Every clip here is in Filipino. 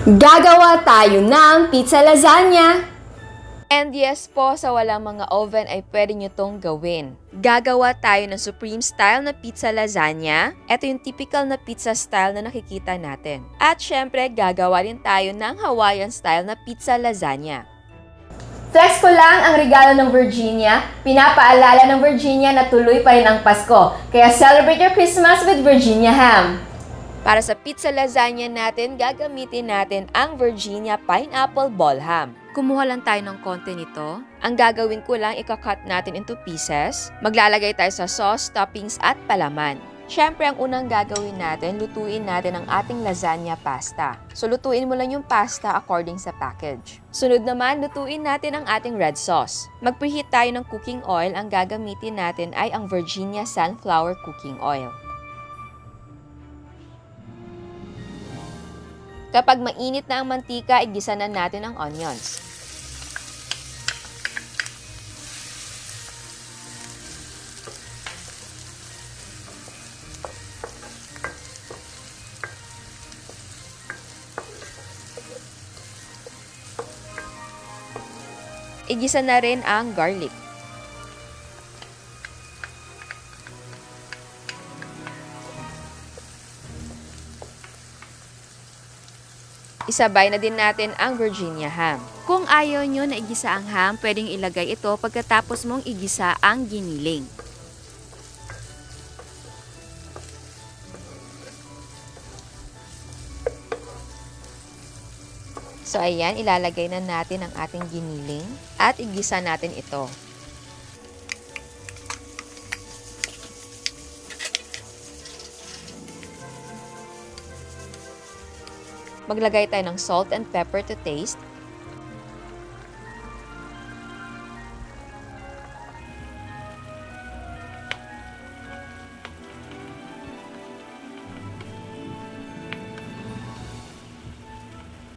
Gagawa tayo ng pizza lasagna! And yes po, sa walang mga oven ay pwede nyo tong gawin. Gagawa tayo ng Supreme style na pizza lasagna. Ito yung typical na pizza style na nakikita natin. At syempre, gagawa din tayo ng Hawaiian style na pizza lasagna. Flex ko lang ang regalo ng Virginia. Pinapaalala ng Virginia na tuloy pa rin ang Pasko. Kaya celebrate your Christmas with Virginia ham. Para sa pizza lasagna natin, gagamitin natin ang Virginia Pineapple Ball Ham. Kumuha lang tayo ng konti nito. Ang gagawin ko lang, ikakat natin into pieces. Maglalagay tayo sa sauce, toppings at palaman. Siyempre, ang unang gagawin natin, lutuin natin ang ating lasagna pasta. So, lutuin mo lang yung pasta according sa package. Sunod naman, lutuin natin ang ating red sauce. Mag-preheat tayo ng cooking oil. Ang gagamitin natin ay ang Virginia Sunflower Cooking Oil. Kapag mainit na ang mantika, igisa na natin ang onions. Igisa na rin ang garlic. Isabay na din natin ang Virginia ham. Kung ayaw nyo na igisa ang ham, pwedeng ilagay ito pagkatapos mong igisa ang giniling. So ayan, ilalagay na natin ang ating giniling at igisa natin ito. Maglagay tayo ng salt and pepper to taste.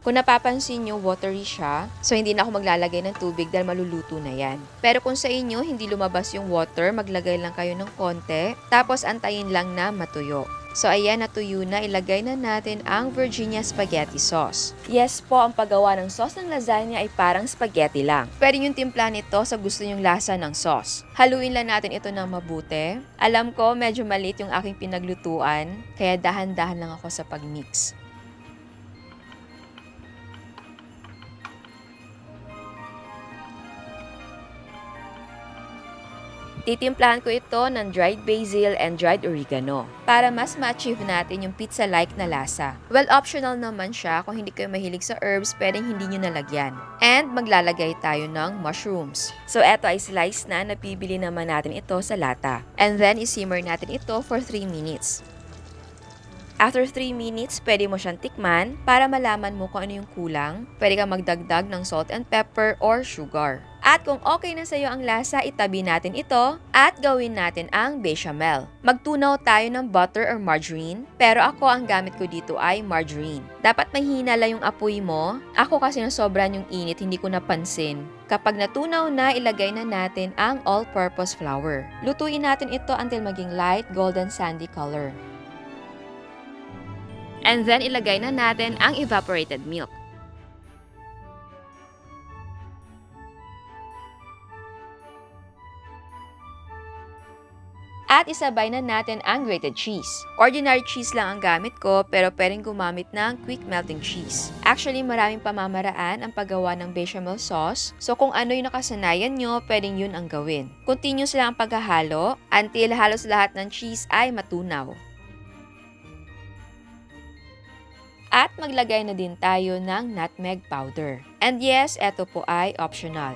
Kung napapansin nyo, watery siya. So, hindi na ako maglalagay ng tubig dahil maluluto na yan. Pero kung sa inyo, hindi lumabas yung water, maglagay lang kayo ng konti. Tapos, antayin lang na matuyo. So, ayan, natuyo na. Ilagay na natin ang Virginia Spaghetti Sauce. Yes po, ang paggawa ng sauce ng lasagna ay parang spaghetti lang. Pwede yung timpla nito sa gusto nyong lasa ng sauce. Haluin lang natin ito ng mabuti. Alam ko, medyo maliit yung aking pinaglutuan, kaya dahan-dahan lang ako sa pagmix. Titimplahan ko ito ng dried basil and dried oregano para mas ma-achieve natin yung pizza-like na lasa. Well, optional naman siya. Kung hindi kayo mahilig sa herbs, pwedeng hindi nyo nalagyan. And maglalagay tayo ng mushrooms. So, eto ay slice na. Napibili naman natin ito sa lata. And then, isimmer natin ito for 3 minutes. After 3 minutes, pwede mo siyang tikman para malaman mo kung ano yung kulang. Pwede kang magdagdag ng salt and pepper or sugar. At kung okay na sa'yo ang lasa, itabi natin ito at gawin natin ang bechamel. Magtunaw tayo ng butter or margarine, pero ako ang gamit ko dito ay margarine. Dapat mahina lang yung apoy mo. Ako kasi nasobran yung init, hindi ko napansin. Kapag natunaw na, ilagay na natin ang all-purpose flour. Lutuin natin ito until maging light golden sandy color. And then, ilagay na natin ang evaporated milk. At isabay na natin ang grated cheese. Ordinary cheese lang ang gamit ko, pero pwedeng gumamit ng quick melting cheese. Actually, maraming pamamaraan ang paggawa ng bechamel sauce. So, kung ano yung nakasanayan nyo, pwedeng yun ang gawin. Continuous lang ang paghahalo until halos lahat ng cheese ay matunaw. At maglagay na din tayo ng nutmeg powder. And yes, eto po ay optional.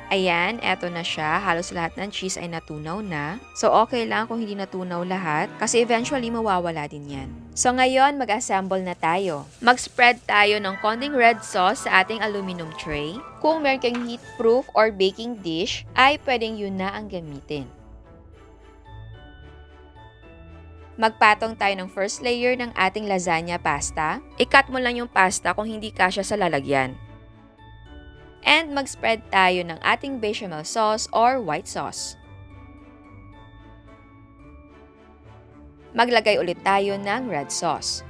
Ayan, eto na siya. Halos lahat ng cheese ay natunaw na. So, okay lang kung hindi natunaw lahat kasi eventually mawawala din yan. So, ngayon, mag-assemble na tayo. Mag-spread tayo ng konting red sauce sa ating aluminum tray. Kung meron kang heat-proof or baking dish, ay pwedeng yun na ang gamitin. Magpatong tayo ng first layer ng ating lasagna pasta. I-cut mo lang yung pasta kung hindi kasya sa lalagyan. And mag-spread tayo ng ating bechamel sauce or white sauce. Maglagay ulit tayo ng red sauce.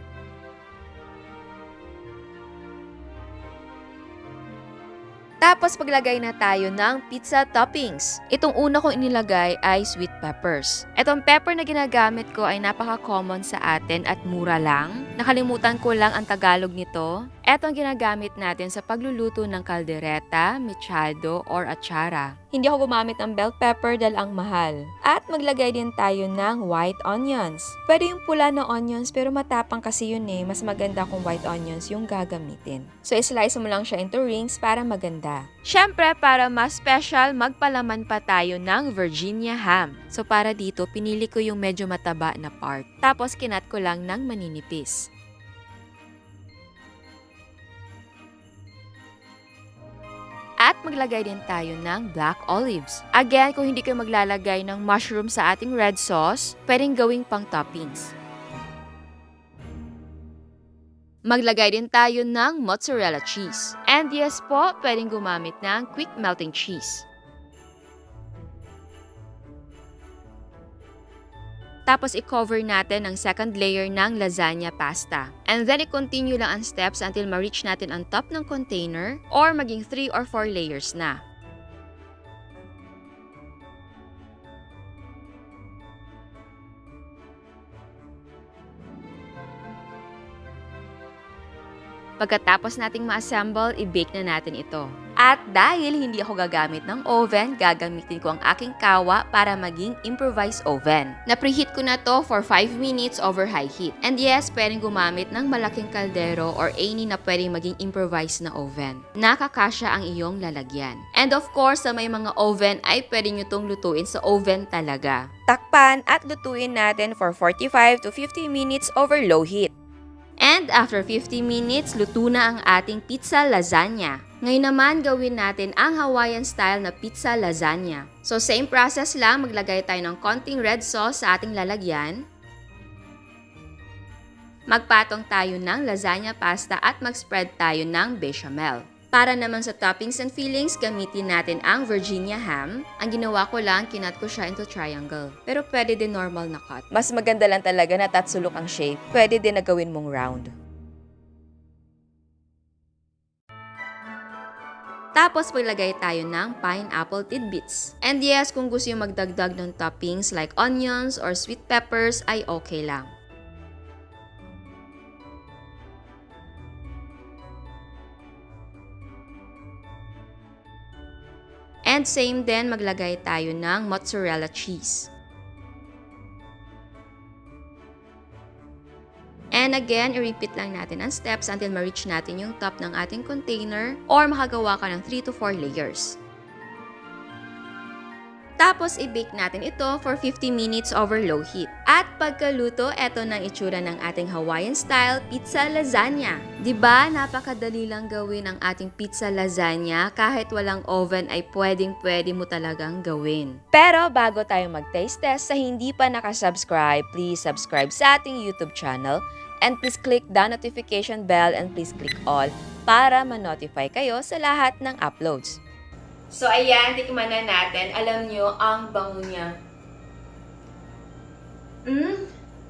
Tapos paglagay na tayo ng pizza toppings. Itong una kong inilagay ay sweet peppers. Itong pepper na ginagamit ko ay napaka-common sa atin at mura lang. Nakalimutan ko lang ang Tagalog nito. Ito ang ginagamit natin sa pagluluto ng kaldereta, mechado, or atsara. Hindi ako gumamit ng bell pepper dahil ang mahal. At maglagay din tayo ng white onions. Pwede yung pula na onions pero matapang kasi yun eh. Mas maganda kung white onions yung gagamitin. So islice mo lang siya into rings para maganda. Syempre, para mas special, magpalaman pa tayo ng Virginia ham. So para dito, pinili ko yung medyo mataba na part. Tapos kinat ko lang ng maninipis. At maglagay din tayo ng black olives. Again, kung hindi kayo maglalagay ng mushroom sa ating red sauce, pwedeng gawing pang toppings. Maglagay din tayo ng mozzarella cheese. And yes po, pwedeng gumamit ng quick melting cheese. Tapos i-cover natin ang second layer ng lasagna pasta. And then i-continue lang ang steps until ma-reach natin ang top ng container or maging 3 or 4 layers na. Pagkatapos nating ma-assemble, i-bake na natin ito. At dahil hindi ako gagamit ng oven, gagamitin ko ang aking kawa para maging improvised oven. Na-preheat ko na to for 5 minutes over high heat. And yes, pwedeng gumamit ng malaking kaldero or any na pwedeng maging improvised na oven. Nakakasya ang iyong lalagyan. And of course, sa may mga oven ay pwede nyo itong lutuin sa oven talaga. Takpan at lutuin natin for 45 to 50 minutes over low heat. And after 50 minutes, luto na ang ating pizza lasagna. Ngayon naman, gawin natin ang Hawaiian style na pizza lasagna. So same process lang, maglagay tayo ng konting red sauce sa ating lalagyan. Magpatong tayo ng lasagna pasta at mag-spread tayo ng bechamel. Para naman sa toppings and fillings, gamitin natin ang Virginia ham. Ang ginawa ko lang, kinat ko siya into triangle. Pero pwede din normal na cut. Mas maganda lang talaga na tatsulok ang shape. Pwede din na gawin mong round. Tapos paglagay tayo ng pineapple tidbits. And yes, kung gusto yung magdagdag ng toppings like onions or sweet peppers ay okay lang. And same din, maglagay tayo ng mozzarella cheese. And again, i-repeat lang natin ang steps until ma-reach natin yung top ng ating container or makagawa ka ng 3 to 4 layers. Tapos, i-bake natin ito for 50 minutes over low heat. At pagkaluto, eto na ang itsura ng ating Hawaiian-style pizza lasagna. Diba, napakadali lang gawin ang ating pizza lasagna. Kahit walang oven ay pwedeng-pwede mo talagang gawin. Pero bago tayo mag-taste test, sa hindi pa nakasubscribe, please subscribe sa ating YouTube channel. And please click the notification bell and please click all para ma-notify kayo sa lahat ng uploads. So, ayan, tikman na natin. Alam nyo, ang bango niya.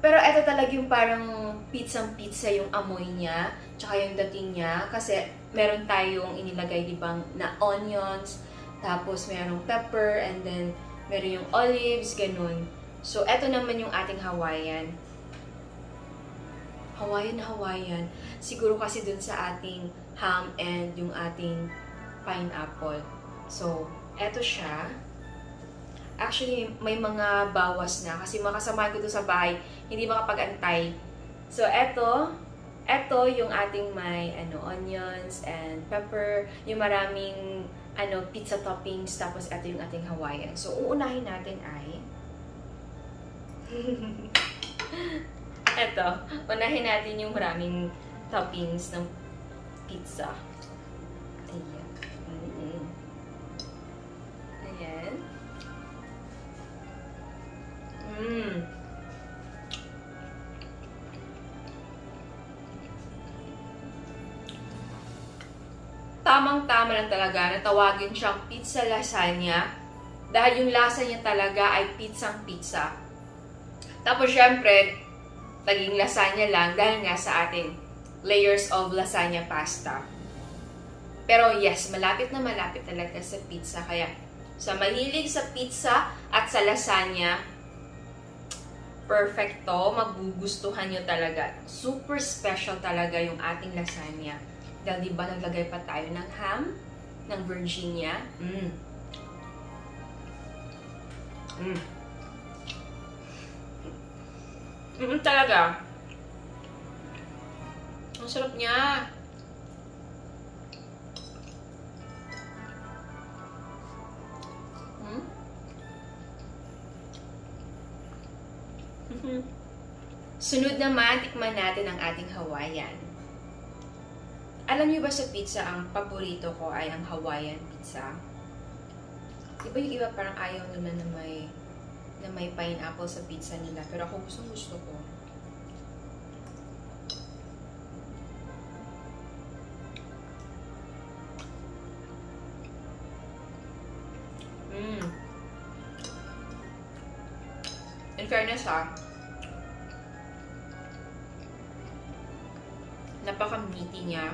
Pero ito talaga yung parang pizza yung amoy niya, tsaka yung dating niya. Kasi meron tayong inilagay, diba, na onions, tapos merong pepper, and then meron yung olives, ganun. So, ito naman yung ating Hawaiian. Hawaiian. Siguro kasi dun sa ating ham and yung ating pineapple. So, eto siya. Actually, may mga bawas na kasi makasama ko doon sa bahay, hindi makapag-antay. So, eto yung ating may onions and pepper, yung maraming pizza toppings, tapos eto yung ating Hawaiian. So, uunahin natin ay eto, unahin natin yung maraming toppings ng pizza. Ayan. Ayan. Tamang-tama lang talaga na tawagin siyang pizza lasagna dahil yung lasa niya talaga ay pizzang pizza. Tapos syempre, naging lasagna lang dahil nga sa ating layers of lasagna pasta. Pero yes, malapit na malapit talaga sa pizza. Kaya sa mahilig sa pizza at sa lasagna, perfecto, magugustuhan nyo talaga. Super special talaga yung ating lasagna. Dahil diba naglagay pa tayo ng ham, ng Virginia. Talaga. Ang sarap niya. Sunod naman, tikman natin ang ating Hawaiian. Alam niyo ba sa pizza, ang paborito ko ay ang Hawaiian pizza? Diba yung iba parang ayaw nila na may pineapple sa pizza nila, pero ako gusto ko. In fairness napaka-meaty niya.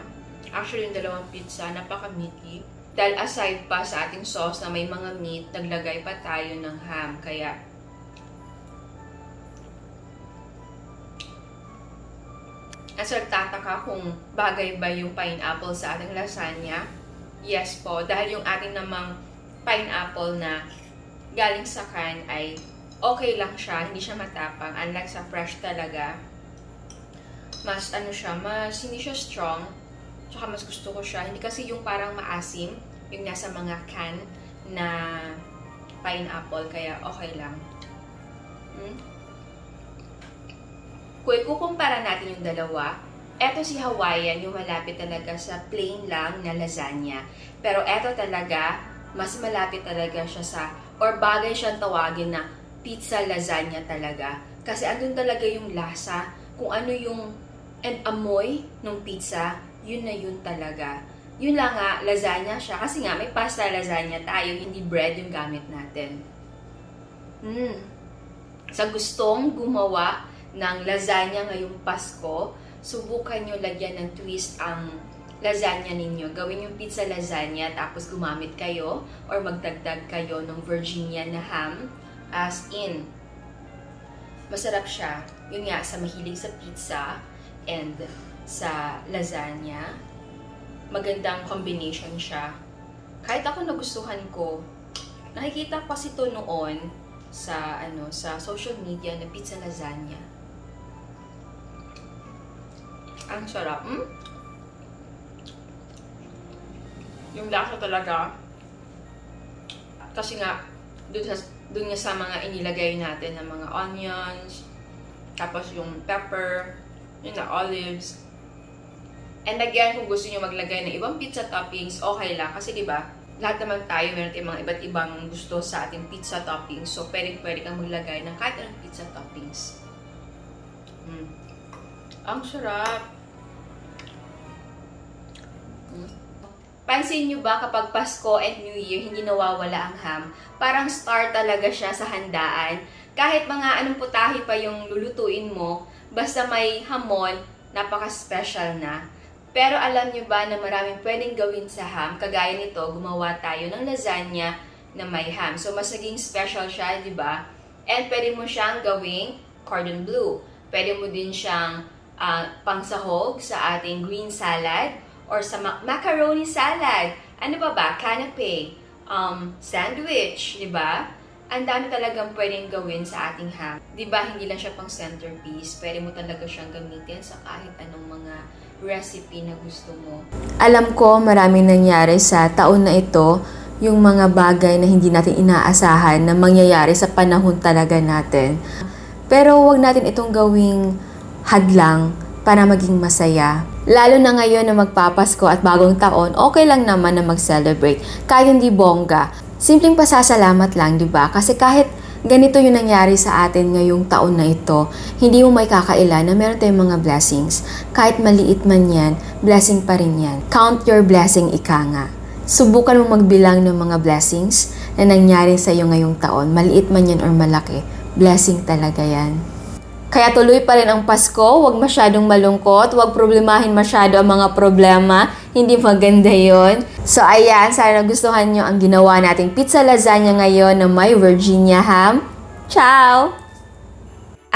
Actually, yung dalawang pizza, napaka-meaty. Dahil aside pa sa ating sauce na may mga meat, naglagay pa tayo ng ham. Kaya, nagtataka kung bagay ba yung pineapple sa ating lasagna. Yes po, dahil yung ating namang pineapple na galing sa can ay okay lang siya, hindi siya matapang. Unlike sa fresh talaga, mas hindi siya strong. Tsaka mas gusto ko siya. Hindi kasi yung parang maasim, yung nasa mga can na pineapple, kaya okay lang. Kung ikukumpara natin yung dalawa, eto si Hawaiian, yung malapit talaga sa plain lang na lasagna. Pero eto talaga, mas malapit talaga siya sa, or bagay siyang tawagin na pizza lasagna talaga. Kasi andun talaga yung lasa, kung ano yung and amoy ng pizza, yun na yun talaga. Yun lang nga, lasagna siya. Kasi nga, may pasta lasagna tayo, hindi bread yung gamit natin. Sa gustong gumawa ng lasagna ngayong Pasko, subukan nyo lagyan ng twist ang lasagna ninyo. Gawin yung pizza lasagna, tapos gumamit kayo or magdagdag kayo ng Virginia na ham. As in, masarap siya. Yun nga, sa mahilig sa pizza and sa lasagna, magandang combination siya. Kahit ako nagustuhan ko, nakikita ko kasi ito noon sa sa social media na pizza lasagna. Ang sarap. Yung lasa talaga. Kasi nga, dun nga sa mga inilagay natin na mga onions, tapos yung pepper, yung na olives. And again, kung gusto niyo maglagay ng ibang pizza toppings, okay lang. Kasi diba, lahat naman tayo, meron tayong mga iba't ibang gusto sa ating pizza toppings. So, pwede kang maglagay ng kahit anong pizza toppings. Ang sarap. Pansin nyo ba kapag Pasko and New Year, hindi nawawala ang ham? Parang star talaga siya sa handaan. Kahit mga anong putahe pa yung lulutuin mo, basta may hamon, napaka-special na. Pero alam nyo ba na maraming pwedeng gawin sa ham? Kagaya nito, gumawa tayo ng lasagna na may ham. So, mas naging special siya, di ba? And pwede mo siyang gawing cordon bleu. Pwede mo din siyang pangsahog sa ating green salad or sa macaroni salad. Ano ba? Canapé, sandwich, di ba? Ang dami talagang pwedeng gawin sa ating ham. Di ba, hindi lang siya pang centerpiece. Pwede mo talaga siyang gamitin sa kahit anong mga recipe na gusto mo. Alam ko maraming nangyari sa taon na ito, yung mga bagay na hindi natin inaasahan na mangyayari sa panahon talaga natin. Pero wag natin itong gawing hadlang para maging masaya. Lalo na ngayon na magpapasko at bagong taon, okay lang naman na mag-celebrate. Kahit hindi bongga. Simpleng pasasalamat lang, di ba? Kasi kahit ganito yung nangyari sa atin ngayong taon na ito, hindi mo may kakaila na meron tayong mga blessings. Kahit maliit man yan, blessing pa rin yan. Count your blessing, ika nga. Subukan mo magbilang ng mga blessings na nangyari sa iyo ngayong taon. Maliit man yan or malaki, blessing talaga yan. Kaya tuloy pa rin ang Pasko, huwag masyadong malungkot, huwag problemahin masyado ang mga problema, hindi maganda yon. So ayan, sana nagustuhan nyo ang ginawa nating pizza lasagna ngayon na may Virginia ham. Ciao!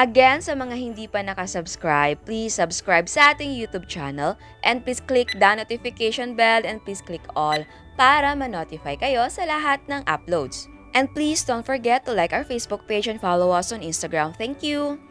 Again, sa mga hindi pa nakasubscribe, please subscribe sa ating YouTube channel and please click the notification bell and please click all para ma-notify kayo sa lahat ng uploads. And please don't forget to like our Facebook page and follow us on Instagram. Thank you!